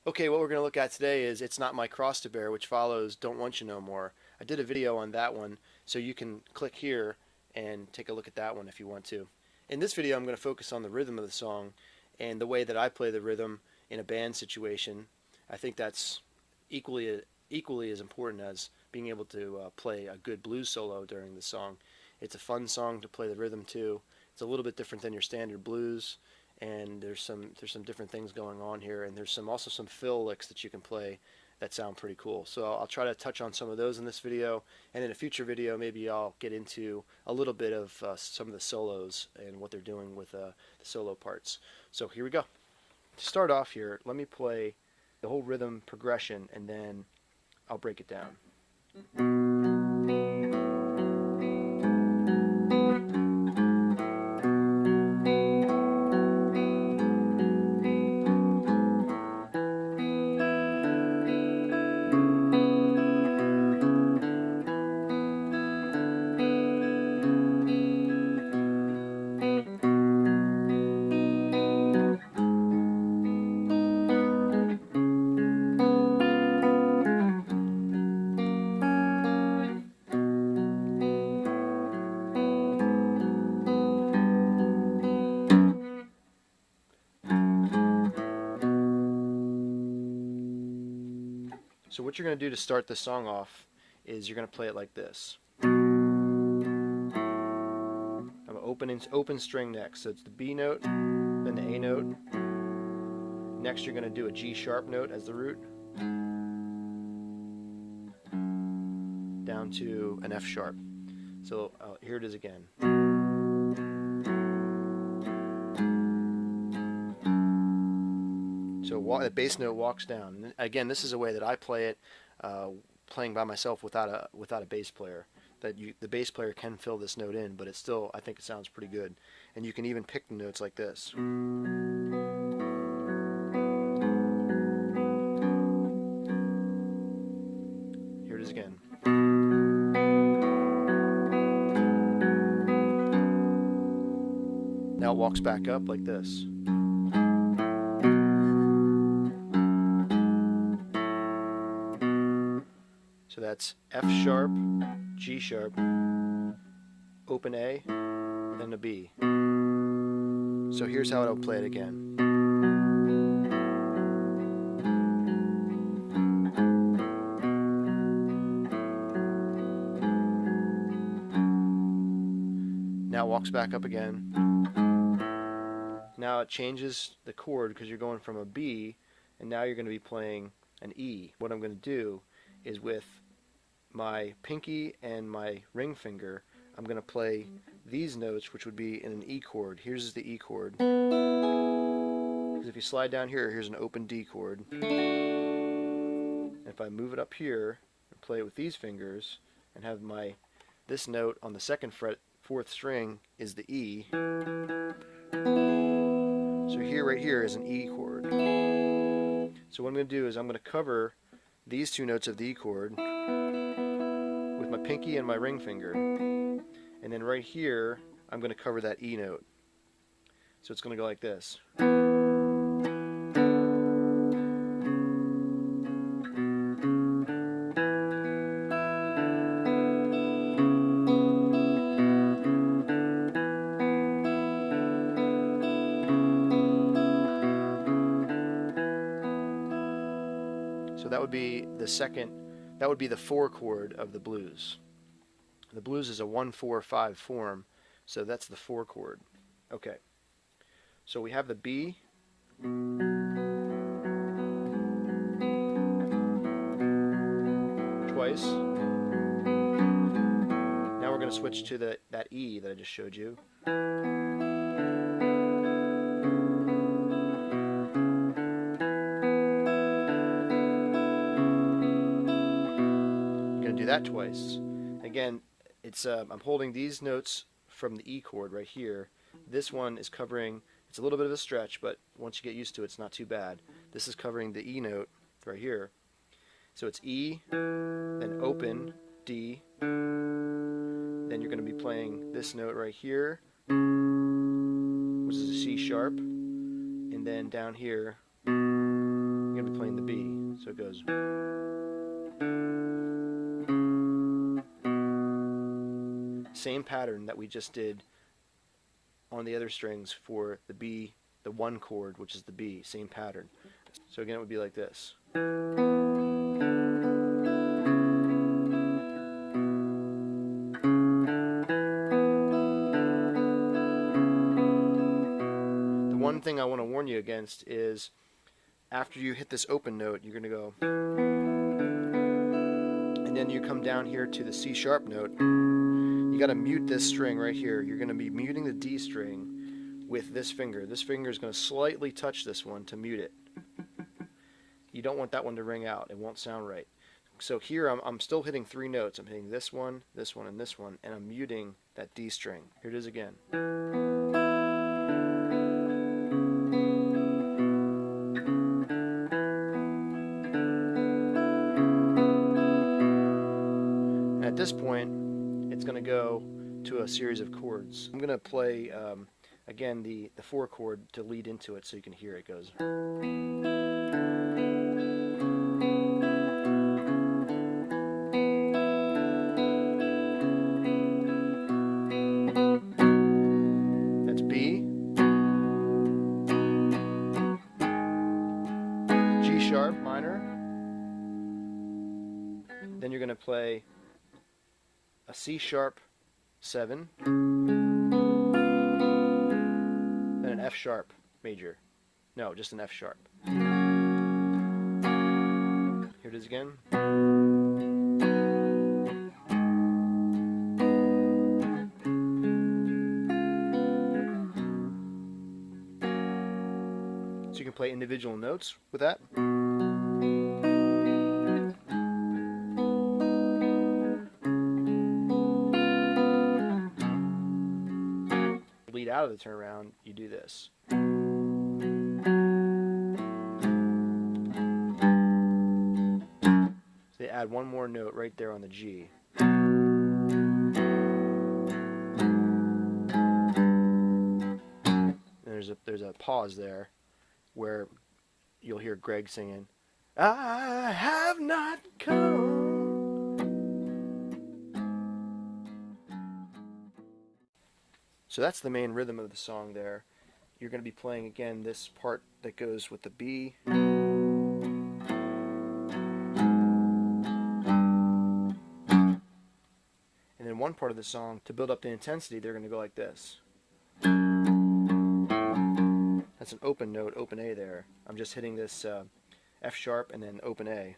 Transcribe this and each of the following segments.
Okay, what we're going to look at today is It's Not My Cross to Bear, which follows Don't Want You No More. I did a video on that one, so you can click here and take a look at that one if you want to. In this video, I'm going to focus on the rhythm of the song and the way that I play the rhythm in a band situation. I think that's equally as important as being able to play a good blues solo during the song. It's a fun song to play the rhythm to. It's a little bit different than your standard blues, and there's some different things going on here, and there's also some fill licks that you can play that sound pretty cool. So I'll try to touch on some of those in this video, and in a future video maybe I'll get into a little bit of some of the solos and what they're doing with the solo parts. So here we go. To start off here, let me play the whole rhythm progression and then I'll break it down. So what you're going to do to start the song off is you're going to play it like this. I'm open string next, so it's the B note, then the A note. Next you're going to do a G sharp note as the root, down to an F sharp. So here it is again. So the bass note walks down. And again, this is a way that I play it, playing by myself without a bass player. The bass player can fill this note in, but I think it sounds pretty good. And you can even pick the notes like this. Here it is again. Now it walks back up like this. So that's F sharp, G sharp, open A, then a B. So here's how I'll play it again. Now it walks back up again. Now it changes the chord because you're going from a B, and now you're going to be playing an E. What I'm going to do is with my pinky and my ring finger, I'm going to play these notes, which would be in an E chord. Here's the E chord. Because if you slide down here, here's an open D chord. And if I move it up here and play it with these fingers and have this note on the second fret, fourth string, is the E. So right here is an E chord. So what I'm going to do is I'm going to cover these two notes of the E chord with my pinky and my ring finger, and then right here I'm going to cover that E note. So it's going to go like this. So that would be the 4 chord of the blues. The blues is a 1-4-5 form, so that's the 4 chord. Okay. So we have the B, twice. Now we're going to switch to that E that I just showed you. Do that twice. Again, I'm holding these notes from the E chord right here. This one is covering, it's a little bit of a stretch, but once you get used to it, it's not too bad. This is covering the E note right here. So it's E, then open, D, then you're going to be playing this note right here, which is a C sharp, and then down here, you're going to be playing the B. So it goes. Same pattern that we just did on the other strings for the B, the 1 chord, which is the B, same pattern. So again, it would be like this. The one thing I want to warn you against is after you hit this open note, you're going to go, and then you come down here to the C sharp note. You got to mute this string right here. You're going to be muting the D string with this finger. This finger is going to slightly touch this one to mute it. You don't want that one to ring out. It won't sound right. So here I'm still hitting 3 notes. I'm hitting this one, and this one, and I'm muting that D string. Here it is again. And at this point, it's going to go to a series of chords. I'm going to play again the 4 chord to lead into it so you can hear it. It goes. That's B, G sharp minor. Then you're going to play a C sharp 7, then an F sharp major. No, just an F sharp. Here it is again. So you can play individual notes with that. Lead out of the turnaround, you do this. So they add one more note right there on the G. And there's a pause there where you'll hear Greg singing, "I have not come." So that's the main rhythm of the song there. You're going to be playing again this part that goes with the B. And then one part of the song, to build up the intensity, they're going to go like this. That's an open note, open A there. I'm just hitting this F sharp and then open A.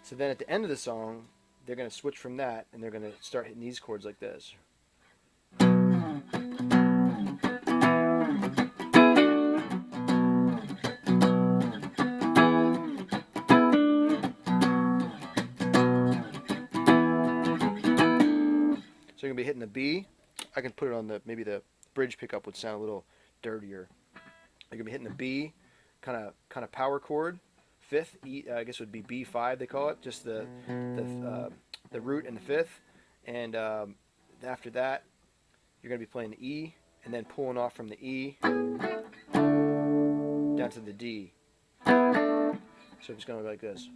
So then at the end of the song, they're going to switch from that, and they're going to start hitting these chords like this. So you're going to be hitting the B. I can put it on maybe the bridge pickup would sound a little dirtier. You're going to be hitting the B, kind of power chord. 5th, E, I guess would be B5 they call it, just the root and the 5th, and after that you're going to be playing the E and then pulling off from the E down to the D. So it's going to go like this.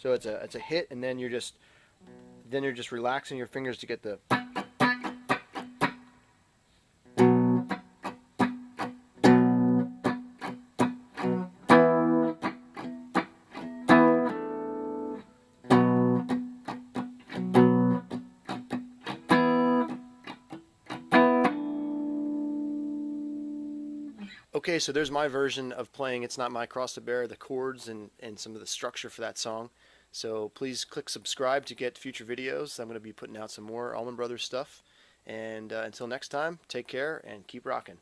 So it's a hit, and then you're just relaxing your fingers to get the. Okay, so there's my version of playing It's Not My Cross to Bear, the chords and some of the structure for that song. So please click subscribe to get future videos. I'm going to be putting out some more Allman Brothers stuff. And until next time, take care and keep rocking.